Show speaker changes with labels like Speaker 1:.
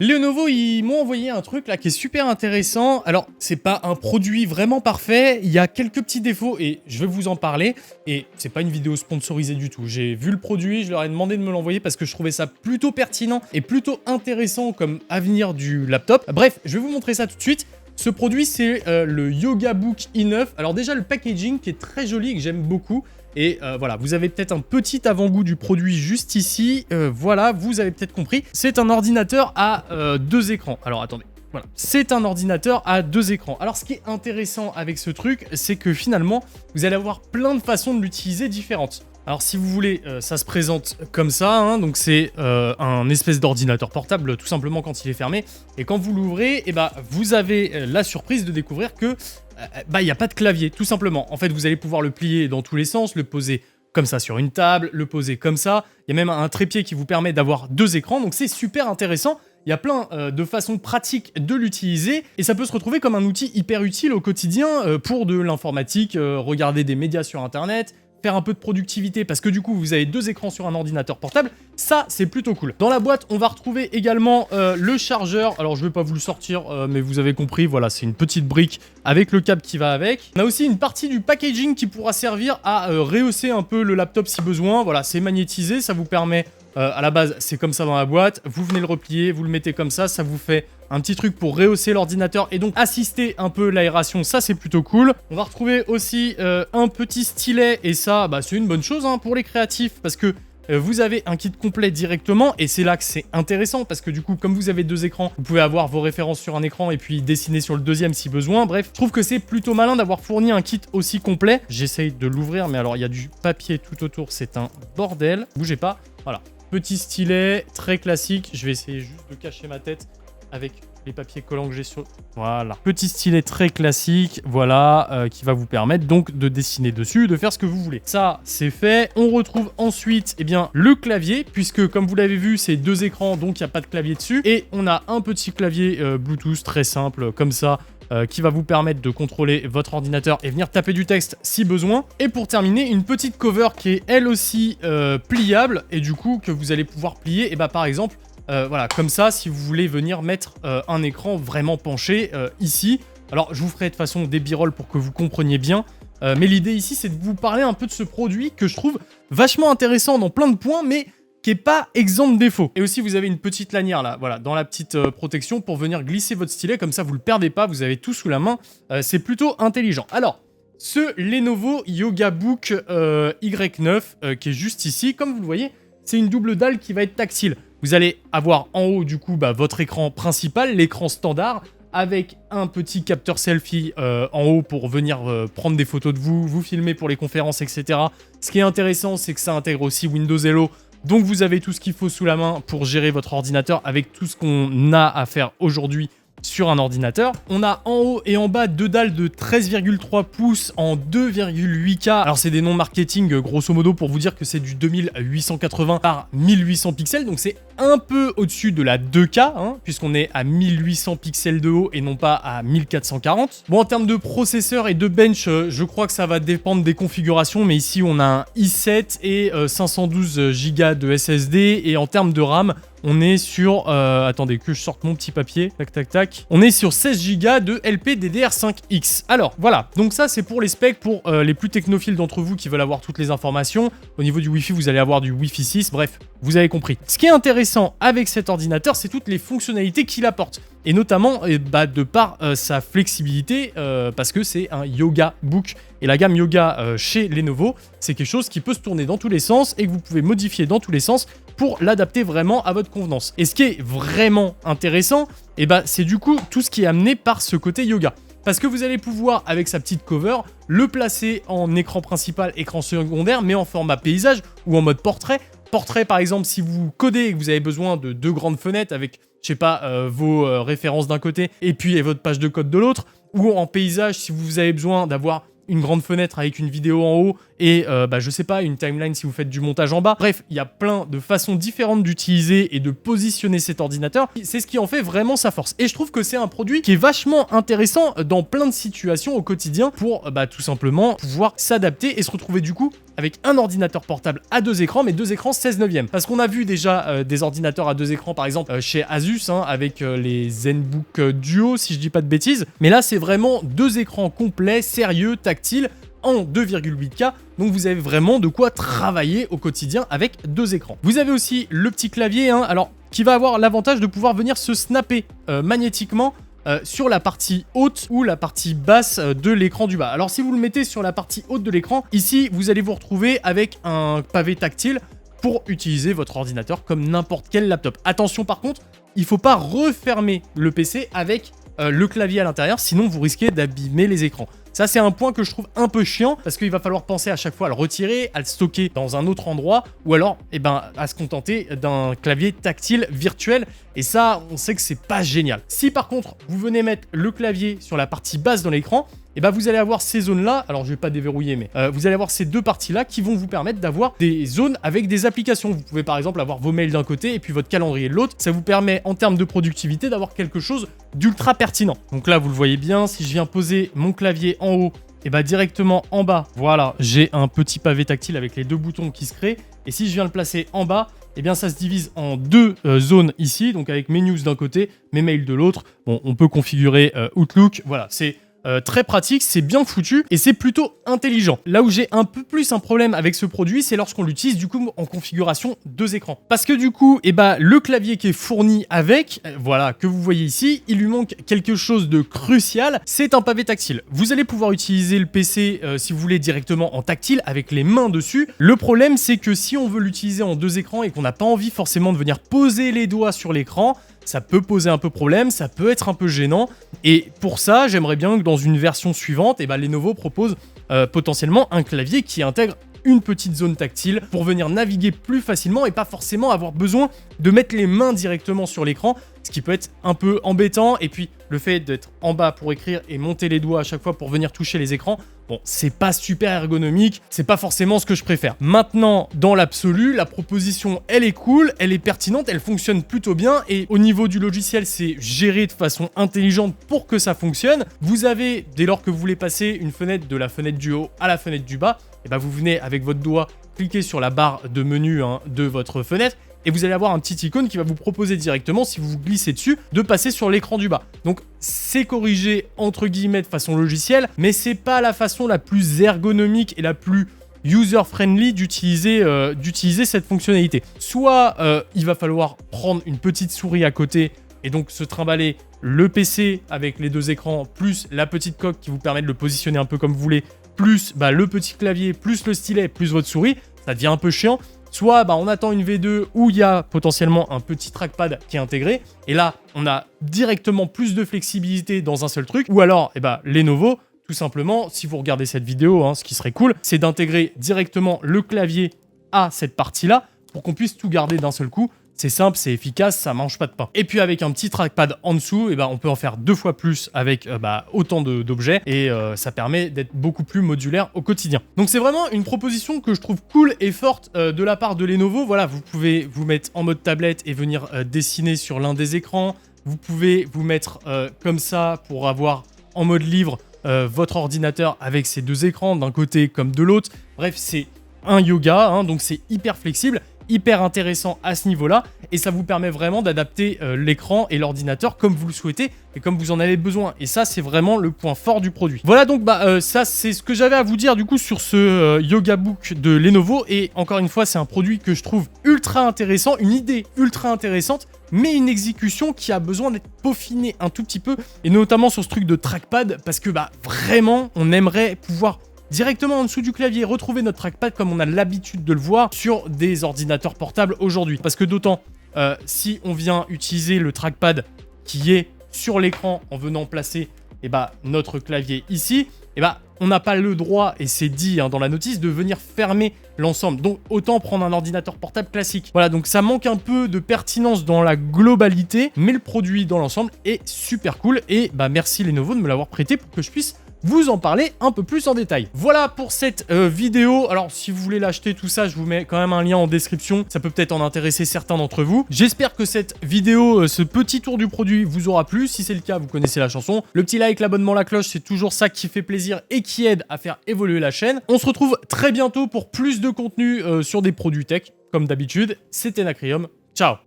Speaker 1: Lenovo, ils m'ont envoyé un truc là qui est super intéressant. Alors, c'est pas un produit vraiment parfait, il y a quelques petits défauts et je vais vous en parler. Et c'est pas une vidéo sponsorisée du tout. J'ai vu le produit, je leur ai demandé de me l'envoyer parce que je trouvais ça plutôt pertinent et plutôt intéressant comme avenir du laptop. Bref, je vais vous montrer ça tout de suite. Ce produit, c'est le YogaBook i9. Alors déjà, le packaging qui est très joli et que j'aime beaucoup. Et voilà, vous avez peut-être un petit avant-goût du produit juste ici. Voilà, vous avez peut-être compris. C'est un ordinateur à deux écrans. Alors attendez. Voilà, c'est un ordinateur à deux écrans. Alors ce qui est intéressant avec ce truc, c'est que finalement, vous allez avoir plein de façons de l'utiliser différentes. Alors si vous voulez, ça se présente comme ça, hein, donc c'est un espèce d'ordinateur portable tout simplement quand il est fermé. Et quand vous l'ouvrez, vous avez la surprise de découvrir que il n'y a pas de clavier, tout simplement. En fait, vous allez pouvoir le plier dans tous les sens, le poser comme ça sur une table, le poser comme ça. Il y a même un trépied qui vous permet d'avoir deux écrans, donc c'est super intéressant. Il y a plein de façons pratiques de l'utiliser et ça peut se retrouver comme un outil hyper utile au quotidien pour de l'informatique, regarder des médias sur Internet, faire un peu de productivité parce que du coup vous avez deux écrans sur un ordinateur portable, ça c'est plutôt cool. Dans la boîte on va retrouver également le chargeur, alors je vais pas vous le sortir mais vous avez compris, voilà c'est une petite brique avec le câble qui va avec. On a aussi une partie du packaging qui pourra servir à rehausser un peu le laptop si besoin, voilà c'est magnétisé, ça vous permet à la base c'est comme ça dans la boîte, vous venez le replier, vous le mettez comme ça vous fait un petit truc pour rehausser l'ordinateur et donc assister un peu l'aération, ça c'est plutôt cool. On va retrouver aussi un petit stylet et ça c'est une bonne chose pour les créatifs parce que vous avez un kit complet directement et c'est là que c'est intéressant parce que du coup comme vous avez deux écrans, vous pouvez avoir vos références sur un écran et puis dessiner sur le deuxième si besoin. Bref, je trouve que c'est plutôt malin d'avoir fourni un kit aussi complet. J'essaye de l'ouvrir mais alors il y a du papier tout autour, c'est un bordel. Bougez pas, voilà. Petit stylet, très classique. Je vais essayer juste de cacher ma tête avec les papiers collants que j'ai sur... Voilà. Petit stylet très classique, voilà, qui va vous permettre donc de dessiner dessus, de faire ce que vous voulez. Ça, c'est fait. On retrouve ensuite, le clavier, puisque comme vous l'avez vu, c'est deux écrans, donc il n'y a pas de clavier dessus. Et on a un petit clavier Bluetooth très simple, comme ça, qui va vous permettre de contrôler votre ordinateur et venir taper du texte si besoin. Et pour terminer, une petite cover qui est elle aussi pliable et du coup que vous allez pouvoir plier, et par exemple, voilà, comme ça, si vous voulez venir mettre un écran vraiment penché ici. Alors, je vous ferai de toute façon des b-rolls pour que vous compreniez bien. Mais l'idée ici, c'est de vous parler un peu de ce produit que je trouve vachement intéressant dans plein de points, mais qui est pas exempt de défauts. Et aussi, vous avez une petite lanière là, voilà, dans la petite protection pour venir glisser votre stylet, comme ça vous le perdez pas, vous avez tout sous la main. C'est plutôt intelligent. Alors, ce Lenovo YogaBook Y9 qui est juste ici, comme vous le voyez, c'est une double dalle qui va être tactile. Vous allez avoir en haut du coup votre écran principal, l'écran standard, avec un petit capteur selfie en haut pour venir prendre des photos de vous, vous filmer pour les conférences, etc. Ce qui est intéressant, c'est que ça intègre aussi Windows Hello. Donc vous avez tout ce qu'il faut sous la main pour gérer votre ordinateur avec tout ce qu'on a à faire aujourd'hui sur un ordinateur. On a en haut et en bas deux dalles de 13,3 pouces en 2,8K. Alors c'est des noms marketing grosso modo pour vous dire que c'est du 2880 par 1800 pixels. Donc c'est un peu au-dessus de la 2K, puisqu'on est à 1800 pixels de haut et non pas à 1440. Bon, en termes de processeur et de bench, je crois que ça va dépendre des configurations, mais ici on a un i7 et 512 Go de SSD, et en termes de RAM, on est sur... attendez, que je sorte mon petit papier. Tac, tac, tac. On est sur 16 Go de LPDDR5X. Alors, voilà. Donc ça, c'est pour les specs, pour les plus technophiles d'entre vous qui veulent avoir toutes les informations. Au niveau du Wi-Fi, vous allez avoir du Wi-Fi 6. Bref, vous avez compris. Ce qui est intéressant avec cet ordinateur, c'est toutes les fonctionnalités qu'il apporte. Et notamment, de par sa flexibilité, parce que c'est un YogaBook. Et la gamme Yoga chez Lenovo, c'est quelque chose qui peut se tourner dans tous les sens et que vous pouvez modifier dans tous les sens pour l'adapter vraiment à votre convenance. Et ce qui est vraiment intéressant, c'est du coup tout ce qui est amené par ce côté yoga. Parce que vous allez pouvoir, avec sa petite cover, le placer en écran principal, écran secondaire, mais en format paysage ou en mode portrait. Portrait, par exemple, si vous codez et que vous avez besoin de deux grandes fenêtres avec, je sais pas, vos références d'un côté et puis votre page de code de l'autre. Ou en paysage, si vous avez besoin d'avoir une grande fenêtre avec une vidéo en haut et je sais pas, une timeline si vous faites du montage en bas. Bref, il y a plein de façons différentes d'utiliser et de positionner cet ordinateur. C'est ce qui en fait vraiment sa force. Et je trouve que c'est un produit qui est vachement intéressant dans plein de situations au quotidien pour tout simplement pouvoir s'adapter et se retrouver du coup avec un ordinateur portable à 2 écrans, mais 2 écrans 16 neuvième. Parce qu'on a vu déjà des ordinateurs à 2 écrans, par exemple chez Asus, hein, avec les ZenBook Duo, si je dis pas de bêtises. Mais là, c'est vraiment 2 écrans complets, sérieux, tactiles, en 2,8K, donc vous avez vraiment de quoi travailler au quotidien avec 2 écrans. Vous avez aussi le petit clavier, hein, alors qui va avoir l'avantage de pouvoir venir se snapper magnétiquement sur la partie haute ou la partie basse de l'écran du bas. Alors si vous le mettez sur la partie haute de l'écran, ici vous allez vous retrouver avec un pavé tactile pour utiliser votre ordinateur comme n'importe quel laptop. Attention par contre, il ne faut pas refermer le PC avec le clavier à l'intérieur, sinon vous risquez d'abîmer les écrans. Ça, c'est un point que je trouve un peu chiant parce qu'il va falloir penser à chaque fois à le retirer, à le stocker dans un autre endroit ou alors à se contenter d'un clavier tactile virtuel. Et ça, on sait que c'est pas génial. Si par contre, vous venez mettre le clavier sur la partie basse de l'écran, vous allez avoir ces zones-là, alors je vais pas déverrouiller, mais vous allez avoir ces 2 parties-là qui vont vous permettre d'avoir des zones avec des applications. Vous pouvez par exemple avoir vos mails d'un côté et puis votre calendrier de l'autre. Ça vous permet en termes de productivité d'avoir quelque chose d'ultra pertinent. Donc là, vous le voyez bien, si je viens poser mon clavier en haut, directement en bas, voilà, j'ai un petit pavé tactile avec les 2 boutons qui se créent. Et si je viens le placer en bas, ça se divise en 2 zones ici, donc avec mes news d'un côté, mes mails de l'autre. Bon, on peut configurer Outlook, voilà, c'est très pratique, c'est bien foutu et c'est plutôt intelligent. Là où j'ai un peu plus un problème avec ce produit, c'est lorsqu'on l'utilise du coup en configuration 2 écrans. Parce que du coup, le clavier qui est fourni avec, voilà, que vous voyez ici, il lui manque quelque chose de crucial, c'est un pavé tactile. Vous allez pouvoir utiliser le PC si vous voulez directement en tactile avec les mains dessus. Le problème, c'est que si on veut l'utiliser en 2 écrans et qu'on n'a pas envie forcément de venir poser les doigts sur l'écran, ça peut poser un peu problème, ça peut être un peu gênant. Et pour ça, j'aimerais bien que dans une version suivante, Lenovo propose potentiellement un clavier qui intègre une petite zone tactile pour venir naviguer plus facilement et pas forcément avoir besoin de mettre les mains directement sur l'écran, ce qui peut être un peu embêtant. Et puis le fait d'être en bas pour écrire et monter les doigts à chaque fois pour venir toucher les écrans, bon, c'est pas super ergonomique, c'est pas forcément ce que je préfère. Maintenant, dans l'absolu, la proposition, elle est cool, elle est pertinente, elle fonctionne plutôt bien et au niveau du logiciel, c'est géré de façon intelligente pour que ça fonctionne. Vous avez, dès lors que vous voulez passer une fenêtre de la fenêtre du haut à la fenêtre du bas, vous venez avec votre doigt cliquer sur la barre de menu de votre fenêtre et vous allez avoir un petit icône qui va vous proposer directement, si vous vous glissez dessus, de passer sur l'écran du bas. Donc c'est corrigé entre guillemets de façon logicielle, mais c'est pas la façon la plus ergonomique et la plus user-friendly d'utiliser cette fonctionnalité. Soit il va falloir prendre une petite souris à côté et donc se trimballer le PC avec les 2 écrans, plus la petite coque qui vous permet de le positionner un peu comme vous voulez, plus le petit clavier, plus le stylet, plus votre souris, ça devient un peu chiant. Soit on attend une V2 où il y a potentiellement un petit trackpad qui est intégré, et là on a directement plus de flexibilité dans un seul truc, ou alors Lenovo, tout simplement, si vous regardez cette vidéo, ce qui serait cool, c'est d'intégrer directement le clavier à cette partie-là, pour qu'on puisse tout garder d'un seul coup. C'est simple, c'est efficace, ça mange pas de pain. Et puis avec un petit trackpad en dessous, on peut en faire 2 fois plus avec autant d'objets et ça permet d'être beaucoup plus modulaire au quotidien. Donc c'est vraiment une proposition que je trouve cool et forte de la part de Lenovo. Voilà, vous pouvez vous mettre en mode tablette et venir dessiner sur l'un des écrans. Vous pouvez vous mettre comme ça pour avoir en mode livre votre ordinateur avec ses 2 écrans d'un côté comme de l'autre. Bref, c'est un yoga, donc c'est hyper flexible, hyper intéressant à ce niveau-là, et ça vous permet vraiment d'adapter l'écran et l'ordinateur comme vous le souhaitez et comme vous en avez besoin. Et ça, c'est vraiment le point fort du produit. Voilà, donc ça, c'est ce que j'avais à vous dire du coup sur ce Yoga Book de Lenovo. Et encore une fois, c'est un produit que je trouve ultra intéressant, une idée ultra intéressante, mais une exécution qui a besoin d'être peaufinée un tout petit peu, et notamment sur ce truc de trackpad, parce que vraiment, on aimerait pouvoir directement en dessous du clavier, retrouver notre trackpad comme on a l'habitude de le voir sur des ordinateurs portables aujourd'hui. Parce que d'autant, si on vient utiliser le trackpad qui est sur l'écran en venant placer notre clavier ici, on n'a pas le droit, et c'est dit dans la notice, de venir fermer l'ensemble. Donc autant prendre un ordinateur portable classique. Voilà, donc ça manque un peu de pertinence dans la globalité, mais le produit dans l'ensemble est super cool. Et merci Lenovo de me l'avoir prêté pour que je puisse vous en parler un peu plus en détail. Voilà pour cette vidéo. Alors, si vous voulez l'acheter, tout ça, je vous mets quand même un lien en description. Ça peut peut-être en intéresser certains d'entre vous. J'espère que cette vidéo, ce petit tour du produit vous aura plu. Si c'est le cas, vous connaissez la chanson. Le petit like, l'abonnement, la cloche, c'est toujours ça qui fait plaisir et qui aide à faire évoluer la chaîne. On se retrouve très bientôt pour plus de contenu sur des produits tech. Comme d'habitude, c'était Nacrium. Ciao!